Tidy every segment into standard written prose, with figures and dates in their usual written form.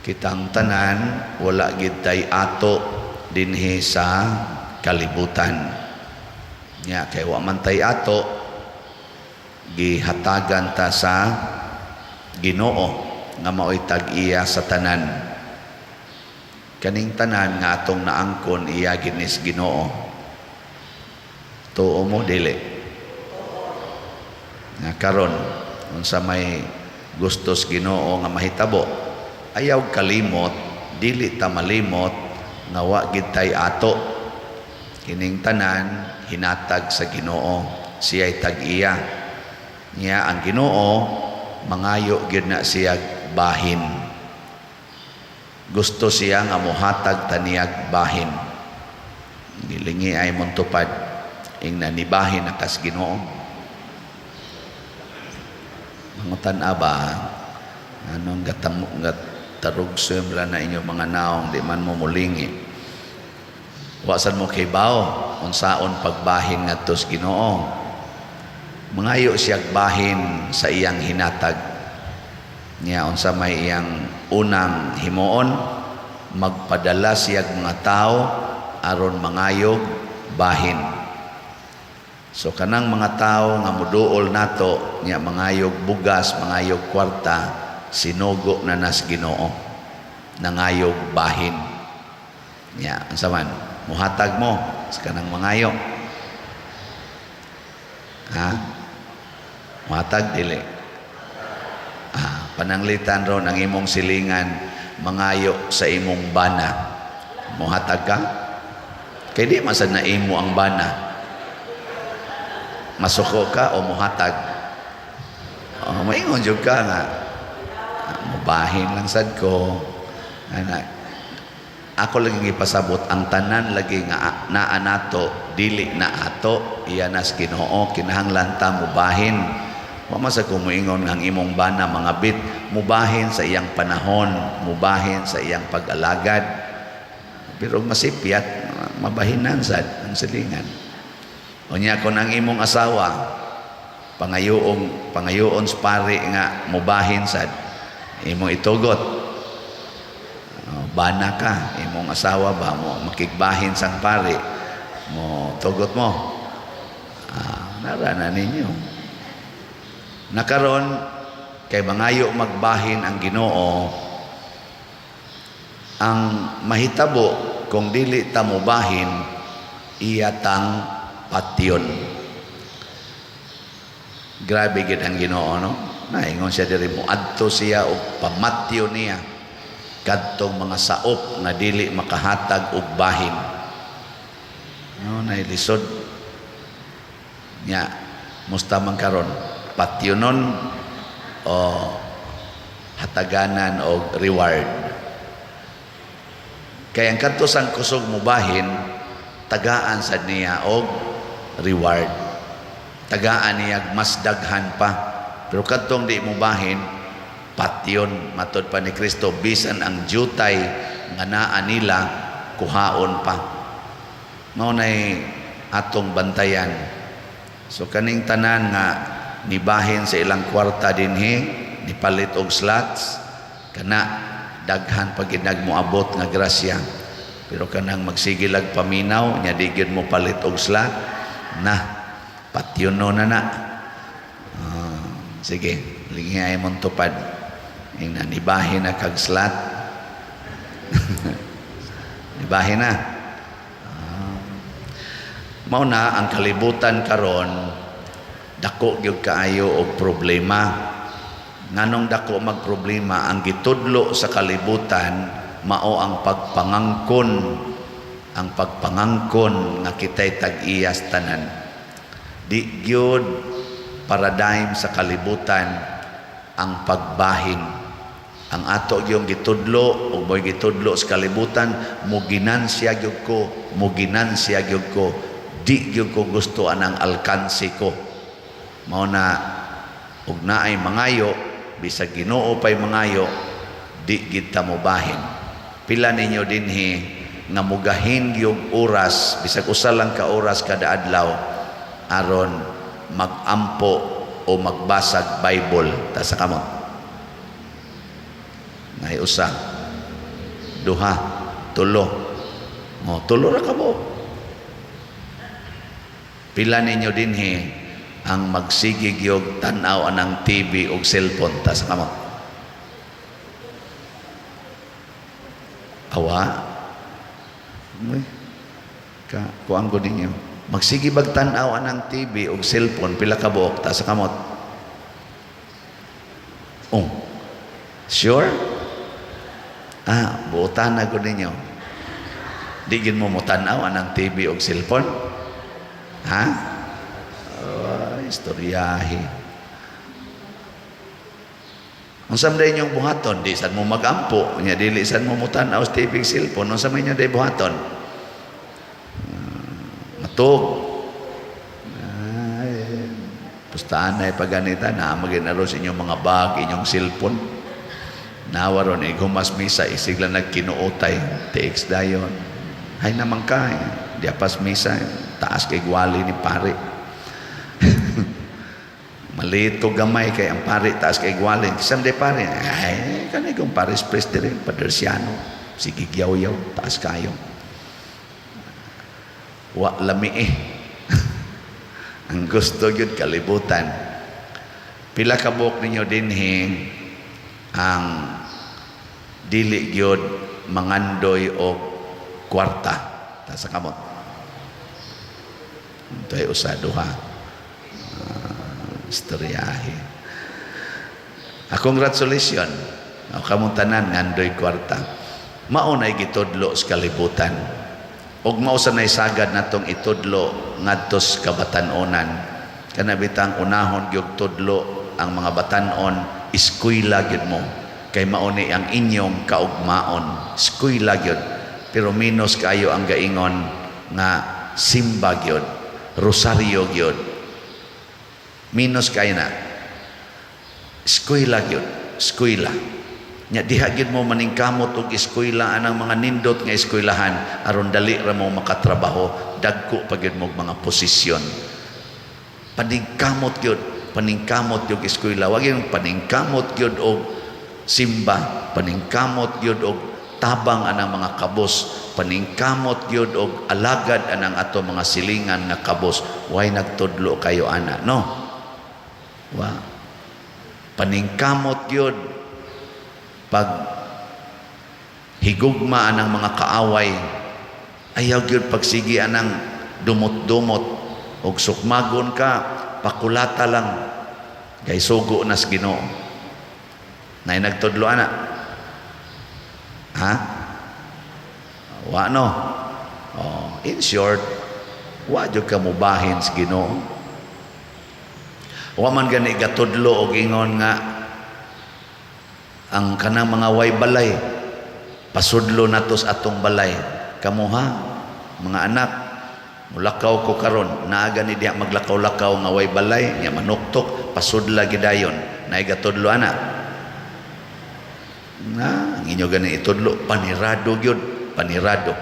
kitang tanan wala gid tay ato dinhi sa kalibutan. Nya kay wa man tay ato, gihatagan ta sa Ginoo nga mao'y tag-iya sa tanan. Kaning tanan nga atong naangkon iya ginis Ginoo. Tuo mo dili? Nga karon unsa may gustos Ginoo nga mahitabo, ayaw kalimot, dili ta malimot nga wa gid tay ato. Kining tanan hinatag sa Ginoo, siya'y tag-iya. Nya ang Ginoo mangayo gid na siya bahin. Gusto siya nga mohatag taniyag bahin. Gilingi ay mong tupad ing nanibahin na kas Ginoo. Mangutan aba anong tarugso mula na inyong mga naong di man mo mulingi. Wasan mo kay bao unsaon pagbahin ngadto sa Ginoo. Mangayo siya bahin sa iyang hinatag. Nya unsa may iyang unang himuon, magpadala siya mga tao aron mangayog bahin. So kanang mga tao nga muduol nato nya mangayog bugas, mangayog kwarta, sinugo na nas Ginoo, nangayog bahin. Nya unsa man muhatag mo sa kanang mangayo? Ha? Muhatag dili? Pananglitan ron ang imong silingan mangayo sa imong bana. Muhatag ka? Kay di masad na imo ang bana. Masuko ka o muhatag? Maingon jud ka nga mubahin lang sad ko. Ako lagi ipasabot ang tanan lagi nga naa nato dili na ato iya nas Ginoo, kinahanglan ta mubahin. Wa man sa kumuingon ang imong bana mga bit, mubahin sa iyang panahon, mubahin sa iyang pag-alagad. Pero masipyat mabahinan sad ang silingan. Unya kon ang imong asawa pangayoon sa pari nga mubahin sad, imong itugot. Bana ka, imong asawa ba mo makigbahin sang pari, mo tugot mo. Narana ninyo. Nakaron kay mangayo magbahin ang Ginoo, ang mahitabo kung dili ta mobahin iyatang patyon. Grabe gid ang Ginoo, no? Naingon siya diri mo adto siya og pamatyo niya kadtong mga saop nga dili makahatag og bahin. No, nailisod nya musta man karon patyonon o hataganan og reward. Kaya ang kadto sang kusog mubahin tagaan sad niya og reward. Tagaan niya mas daghan pa. Pero kadtong di mubahin patyon matod pa ni Kristo, bisan ang jutay nga naa nila kuhaon pa. Mao nay atong bantayan. So kaning tanan nga nibahin sa ilang kwarta dinhi, nipalit og slots, kana daghan pag ginagmoabot nga grasya. Pero kanang magsigilag paminaw nya di gyud mo palit og slot na patyono na. Sige, lingay mong tupad. Nibahin na kag slot. Nibahin na. Mao na ang kalibutan karon dako gyud kaayo og problema. Nganong dako magproblema? Ang gitudlo sa kalibutan mao ang pagpangangkon. Ang pagpangangkon nga kitay tag-iyas tanan. Di gyud paradigm sa kalibutan ang pagbahin. Ang ato yung gitudlo o mo'y gitudlo sa kalibutan, muginansya gyud ko, muginansya gyud ko, di gyud ko gusto anang alkansi ko. Mao na ug naay mangayo, bisag Ginoo pay mangayo, di gid ta mobahin. Pila ninyo dinhi nga mugahin yung oras, bisag usa lang ka oras kada adlaw aron magampo o magbasag Bible ta sa kamot. Nay usa duha, tulo. O, tulo ra kabuok. Pila ninyo dinhi ang magsigig yung tanaw anang TV o cellphone ta sa kamot? Awa? Kuang ko ninyo. Magsige bagtanaw anang TV o cellphone, pila ka buok ta sa kamot? Sure? Buutan na ko ninyo. Digin mo tanaw anang TV o cellphone? Ha? Istoryahe. Ang samday niyong buhaton, di saan mo magampo, nya dili saan mo mutanaw sa TV cellphone, ang samay niyo day buhaton. Matug. Pustahan na ipaganita na maginaro sa inyong mga bag, inyong cellphone. Nawaron, igumas misa, isigla nagkinuotay, text dayon. Hay naman ka, di apas misa, taas kay gwali ni pare. Maliit ko gamay kay ang pare taas kay gwali. Someday pare, ay, kanay kong pares prestere, padersiano, sige yaw-yaw, taas kayo. Wa lami ang gusto yun, kalibutan. Pila ka buok ninyo dinhi ang dili yun mangandoy o kwarta. Ta sa kamot. Ito'y usado ha. Istoryahe. Congratulations. Kamong tanan ngandoy kwarta. Maunay gitudlo sa kalibutan. Og mausa nay sagad natong itudlo ngadtos kabatan-onan. Kanabitang unahon gyud tudlo ang mga batan-on eskwela gyud mo. Kay mauni ang inyong kaugmaon. Eskwela gyud. Pero minus kayo ang gaingon nga simba gyud, rosaryo gyud. Minus kayo na. Eskwela gyud, eskwela. Nya diha gyud mo maningkamot og eskwela anang mga nindot nga eskwelahan aron dali ra mo makatrabaho, dagko pa gyud mo mga posisyon. Paningkamot gyud, paningkamot gyud eskwela, wag yung paningkamot gyud og simba, paningkamot gyud og tabang anang mga kabos, paningkamot gyud og alagad anang ato mga silingan nga kabos. Way nagtudlo kayo ana, no? Wa. Paningkamot gyud pag higugma anang mga kaaway, ayaw gyud pagsigi anang dumot-dumot og sukmagon ka, pakulata lang kay sugo nas Ginoo. Nay nagtudlo ana. Ha? Wa no. In short, wa jud ka mubahin sa Ginoo. Wa man gani gatudlo og ingon nga ang kanang mga way balay pasudlo natos atong balay. Kamo ha, mga anak, mulakaw ko karon, naaga ni diha maglakaw-lakaw nga way balay, nya manuktok, pasudla gidayon. Nay gatudlo ana. Na, ang inyo gani itudlo, panirado gyud, panirado.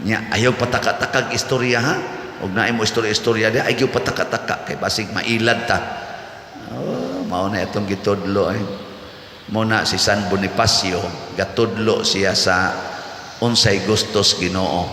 Nya ayaw pataka-takag istorya ha. Og naay mo istorya-istorya di ayaw pataka-taka kay basig mailad ta. Mao na itong gitudlo muna si San Bonifacio gatudlo siya sa unsay gustos Ginoo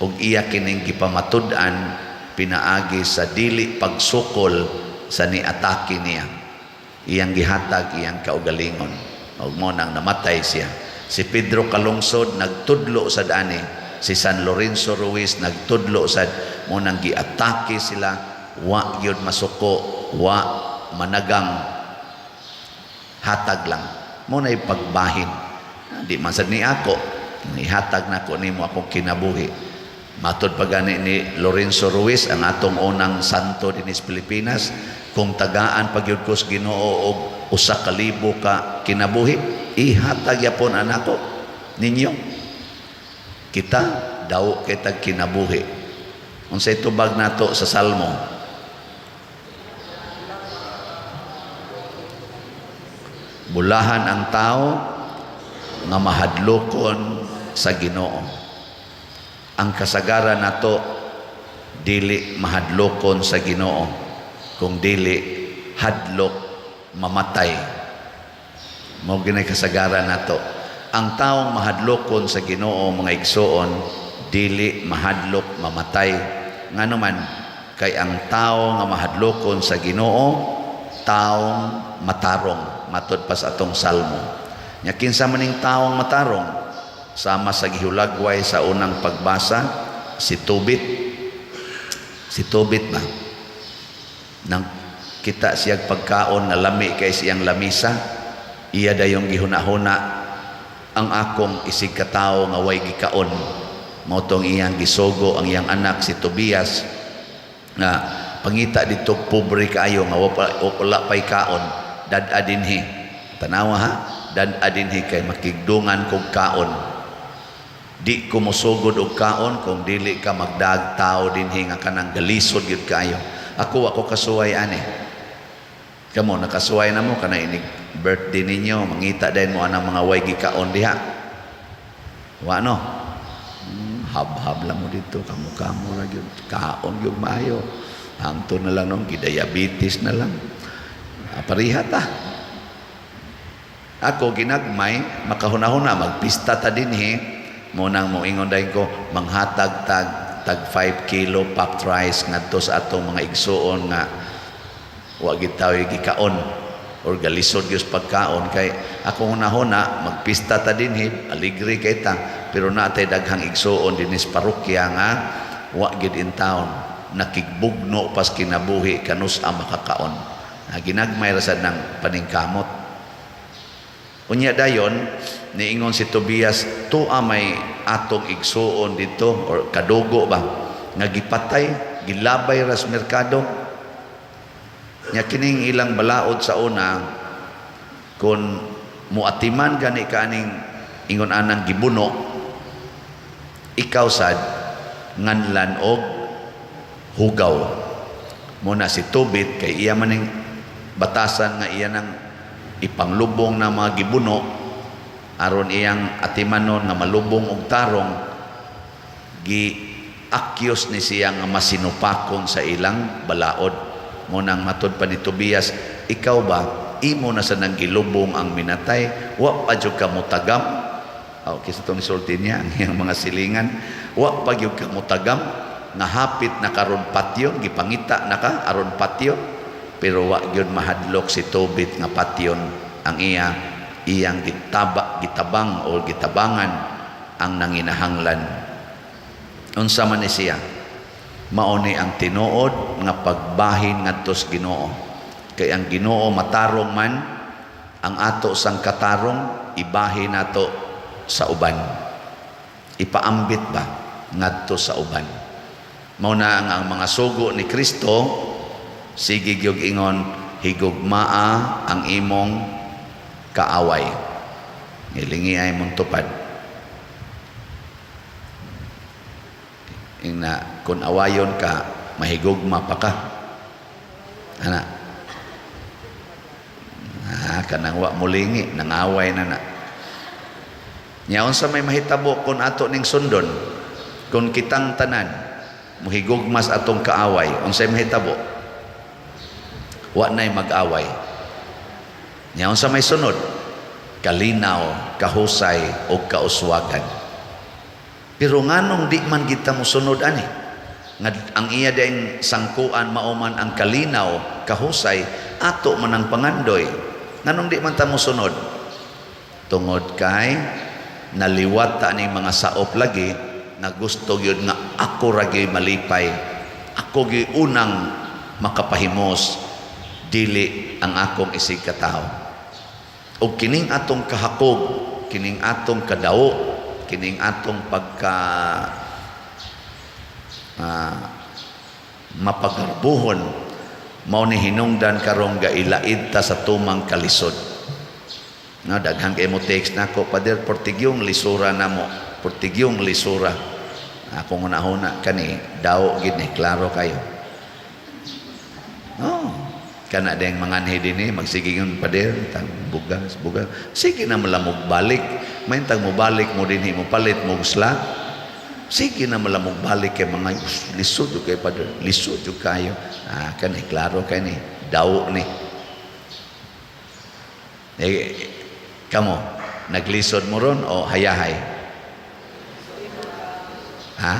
ug iya kining gipamatud-an pinaagi sa dili pagsukol sa niatake niya. Iyang gihatag iyang kaugalingon ug mo nang namatay siya. Si Pedro Calungsod nagtudlo sa dani, si San Lorenzo Ruiz nagtudlo sad mo nang giatake sila, wa gyud masuko, wa managang, hatag lang mo na ipagbahin. Di man sad ni ako nihatag nako nimo akong kinabuhi. Matud pa gani ni Lorenzo Ruiz ang atong unang santo dinis Pilipinas, kung tagaan pagyud ko sa Ginoo og 1,000 ka kinabuhi, ihatag yapon anako ninyo. Kita daw kitag kinabuhi. Unsay tubag nato sa Salmo? Bulahan ang tao nga mahadlokon sa Ginoo. Ang kasagaran nato dili mahadlokon sa Ginoo, kung dili hadlok mamatay. Mao ginay kasagaran nato. Ang taong mahadlokon sa Ginoo mga igsoon dili mahadlok mamatay. Ngano man kay ang tao nga mahadlokon sa Ginoo taong matarong matud pa sa atong salmo. Nya kinsa maning taong matarong sama sa gihulagway sa unang pagbasa si Tobit. Si Tobit ba nang kita siyag pagkaon nga lami kay siyang lamisa, iya dayong gihunahuna ang akong isig katao nga way gikaon. Mao tong iyang gisogo ang iyang anak si Tobias nga pangita dito pobre kaayo nga wala pay kaon dad-a dinhi. Tanawa ha, dad-a dinhi kay makigdungan kog kaon. Di ko mosugod og kaon kung dili ka magdag tao dinhi nga kanang galisod gyud kaayo. Ako kasuway ani. Kamo nakasuway na mo kana inig birthday ninyo, mangita din mo anang mga way gikaon diha. Wa no? Hab-hab lang mo dito, kamo-kamo ra gyud, kaon gyud maayo. Hangto na lang nung diabetes na lang. Pariha ta. Ako ginagmay, makahuna-huna magpista ta dinhi, mo nang moingon dayon ko manghatag tag 5 kilo packed rice ngadto sa atong mga igsuon nga wa gitawi gikaon or galisod gyud pagkaon kay ako hunahuna magpista ta dinhi aligre kay ta pero natay daghang igsuon dinhi sa parokya nga wa gid in town nakigbugno pas kinabuhi kanus ang makakaon ginagmay ra sad ng paningkamot unya dayon niingon si Tobias tuwa may atong igsuon dito or kadugo ba nga gipatay gilabay ra sa merkado. Nya kining ilang balaod sa una kun muatiman gani kaning ingon anang gibuno ikaw sad nganlan og hugaw mo na si Tobit kay iya maning batasan nga iya nang ipanglubong na mga gibuno aron iyang atimanon nga malubong og tarong gi-akyos ni siya nga masinupakon sa ilang balaod. Mo nang matud pa ni Tobias, ikaw ba imo na sa nang gilubong ang minatay wa pa jud ka mutagam kasi itong nisulti niya ang iyang mga silingan wa pa jud ka mutagam nga hapit na karon patyo gipangita na ka aron patyo pero wa gyud mahadlok si Tobit nga patyon ang iyang gitabang o gitabangan ang nanginahanglan. Unsa man ni siya mao ni ang tinuod nga pagbahin ngadto sa Ginoo kay ang Ginoo matarong man ang ato sang katarong ibahin nato sa uban ipaambit ba ngadto sa uban mao na ang mga sugo ni Kristo sige gyud ingon higugmaa ang imong kaaway ilingi ay mong tupad ina kun awayon ka mahigugma pa ka ana kanang wa mulingi nangaway na nya unsa may mahitabo kun ato ning sundon kun kitang tanan muhigugmas atong kaaway unsay mahitabo wa nay mag-away nya unsa may sunod kalinaw kahusay ug kauswagan. Pero nganong di man kita mosunod ani nga ang iya daing sangkuan mao man ang kalinaw kahusay ato man ang pangandoy nganong di man ta mosunod tungod kay naliwat ta ning mga saop lagi na gusto gyud nga ako ra gyud malipay ako gyud unang makapahimos dili ang akong isig katao ug kining atong kahakog kining atong kadaot kining atong pagka mapagarbuhon mao ni hinungdan karong gailaid ta sa tumang kalisod nga daghang kay mo text nako pader portigyong lisura namo portigyong lisura akong una kani daw gid ni klaro kayo kana deng manganhi dinhi magsigingon pader tang bugas sige na malamog balik may tag mo balik mo dinhi mo palit mo usla sige na malamog balik kay mga lisod kay pader lisod jud kayo kani klaro kani daw ni Kamo, naglisod mo ron o hayahay? Ha?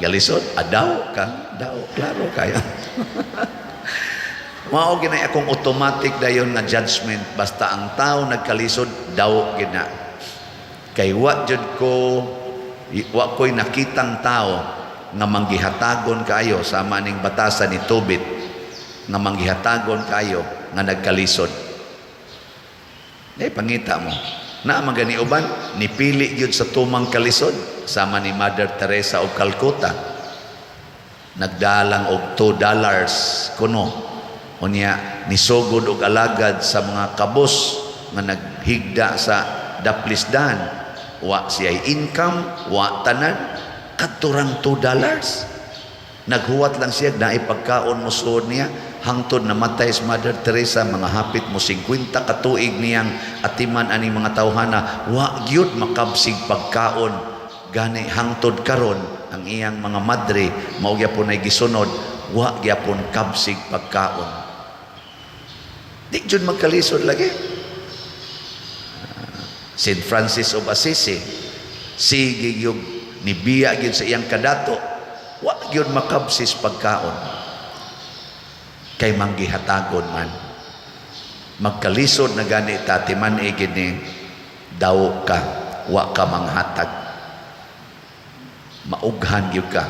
Galisod? Daw ka? Daw, klaro kayo. Mao ginay akong automatic dayon nga judgment basta ang tao nagkalisod daw gina. Kay wa ko'y nakitang tao nga manggihatagon kayo sa maning batasan ni Tobit nga manggihatagon kayo nga nagkalisod. Pangita mo. Na magani uban nipili gyud sa tumang kalisod sama ni Mother Teresa of Calcutta. Nagdalang og $2 kuno. Unya nisugod og alagad sa mga kabos nga naghigda sa daplisdan. Wa siya'y income, wa tanan, kadturang $2. Naghuwat lang siya na ipagkaon mo suod niya hangtod namatay si Mother Teresa, mga hapit mo 50 katuig niyang atiman ani mga tawhana, wa gyud makabsig pagkaon gani hangtod karon ang iyang mga madre mao gyapon ay gisunod, wa gyapon kabsig pagkaon. Di jud magkalisod lagi. St. Francis of Assisi, sige gyud nibiya gyud sa iyang kadato, wa gyud makabsis pagkaon. Kay manggihatagon man. Magkalisod na gani tatiman gini daw ka, wa ka manghatag. Maughan gyud ka.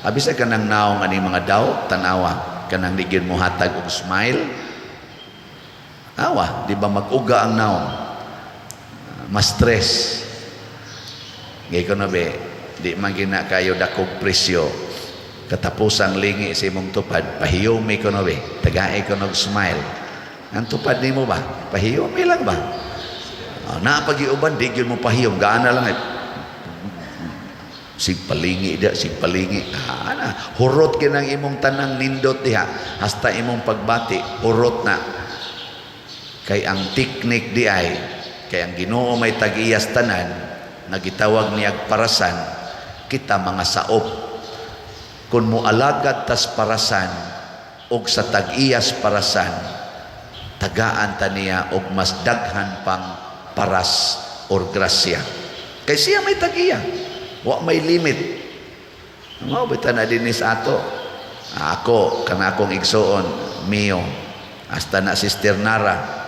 Abisa ka nang naong ani mga daw, tanawa kanang ligid mo hatag og smile. Awa, di ba mag-uga ang naong? Ma-stress. Gay ko na be, di man gina kayo dakog presyo. Katapusang lingi sa imong tupad, pahiyumi ko na be, tagaay ko na smile. Ang tupad ni mo ba? Pahiyumi lang ba? Napag-iuban, di yun mo pahiyom. Gaana lang sigpalingi da, sigpalingi. Hurot kinang imong tanang nindot diha. Hasta imong pagbati, hurot na. Kay ang teknik di ay, kay ang Ginoo may tag-iyas tanan, nagitawag niyag parasan, kita mga saop. Kung mo alagad tas parasan, og sa tag-iyas parasan, tagaan ta niya og mas daghan pang paras or grasya. Kay siya may tag-iya, wa may limit. Mao bitan na dinis ato. Ako kana akong igsuon, Mio, hasta na Sister Nara.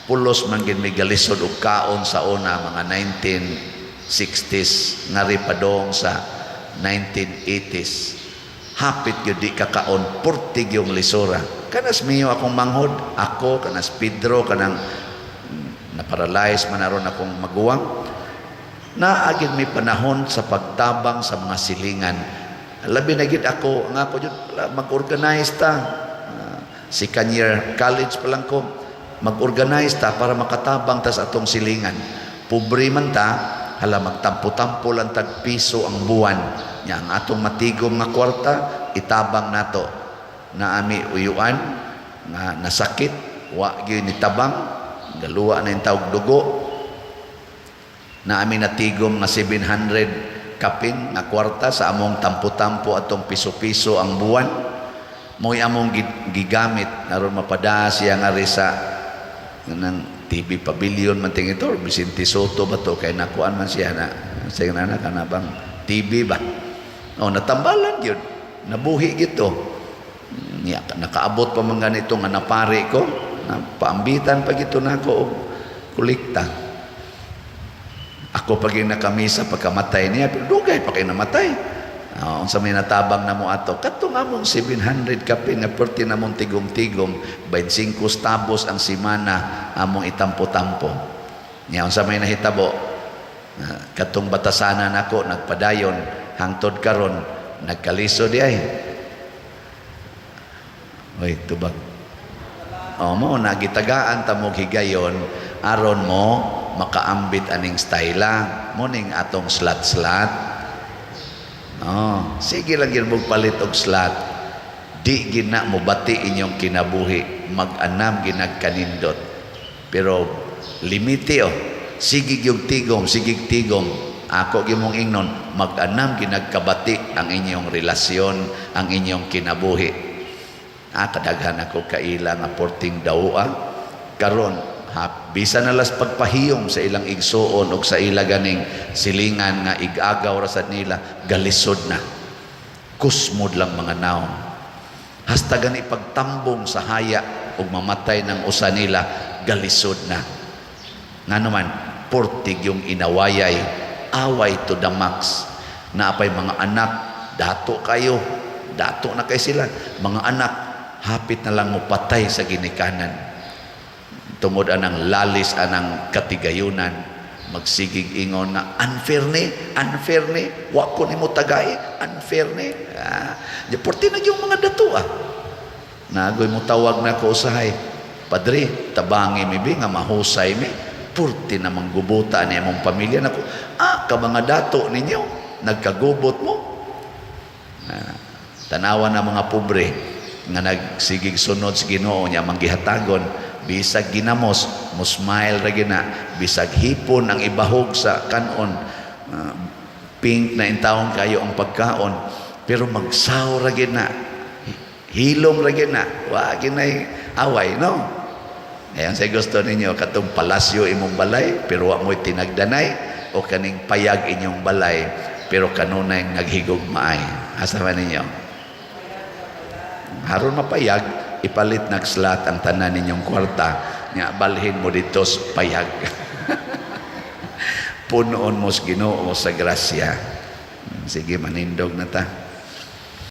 Pulos man gid may galisod og kaon sa una mga 1960s ngari padong sa 1980s. Hapit yun di kakaon, purtig yung lisura. Kanas Mio akong manghod, ako, kanas Pedro, kanang naparalyze man aron akong maguwang. Naagid may panahon sa pagtabang sa mga silingan. Labi na gid ako, nga ako yun, mag-organize ta. Second year college pa lang ko, mag-organize ta para makatabang ta sa atong silingan. Pobre man ta, hala magtampo-tampo lang tag-piso ang buwan. Nya ang atong matigom nga kwarta, itabang nato. Naami uyuan, nga nasakit, wa gyud nitabang, galuwa na yung tawag dugo. Naami natigom nga 700 kapin nga kwarta sa among tampo-tampo atong piso-piso ang buwan. Mo'y among gigamit, naroon mapada siya nga risa ng TV Pavilion man ting ito, Vicente Soto ba to, kay nakuan man siya na, siya na kanabang TV ba? Natambalan yun, nabuhi gito. Nakaabot pa man ganito nga napari ko, paambitan pa gito na ako kulikta. Ako pag yung nakamisa pagkamatay niya, pero dugay pa kayo namatay. Sa may natabang na mo ato, kato nga mong 700 kape na perti na mong tigom-tigom, 25 tabos ang simana among itampo-tampo. Ngayon sa may nahitabo, katong batasanan ako, nagpadayon, hangtod karon, nagkaliso di ay. Oy, tubag. Mo, nagitagaan tamog higayon, aron mo, makaambit aning styla, mo ning atong slat-slat. Sige lang yun magpalit og slot. Di gina mo bati inyong kinabuhi, mag-anam ginagkanindot. Pero limiti sige yung tigom, sige tigom. Ako gimong ingnon, mag-anam ginagkabati ang inyong relasyon, ang inyong kinabuhi. Kadaghan ako kaila nga porting dawa. Karon Bisa nalas pagpahiyom sa ilang igsuon o sa ila ganing silingan nga igagaw ra sad nila, galisod na. Kusmod lang mga naon. Hasta gani pagtambong sa haya o mamatay ng usa nila, galisod na. Nga naman, portig yung inawayay, away to the max. Na apay mga anak, dato kayo, dato na kay sila. Mga anak, hapit na lang mo patay sa ginikanan. Tungod anang lalis anang katigayunan, magsigig ingon na unfair ni, wa ko nimo tagay, unfair ni. Porti na yung mga dato Nagoy mo tawag na ko usahay, Padre, tabangi mi bi nga mahusay mi. Porti na manggubuta ni among pamilya nako. Ka mga dato ninyo, nagkagubot mo. Tanawa na mga pobre nga nagsigig sunod sa Ginoo niya manggihatagon, bisag ginamos, mo smile ra gina, bisag hipon ang ibahog sa kanon, pink na intawon kayo ang pagkaon, pero magsaw ra gina, hilom ra gina, wa ginay away, no? Ayan sa gusto ninyo, katong palasyo imong balay, pero wa mo'y tinagdanay, o kaning payag inyong balay, pero kanunay naghigog maay. Asa man ninyo? Haron mapayag, ipalit nagslat ang tanan ninyong kwarta, nga balhin mo dito sa payag. Punoon mo sa Ginoo sa grasya. Sige, manindog na ta.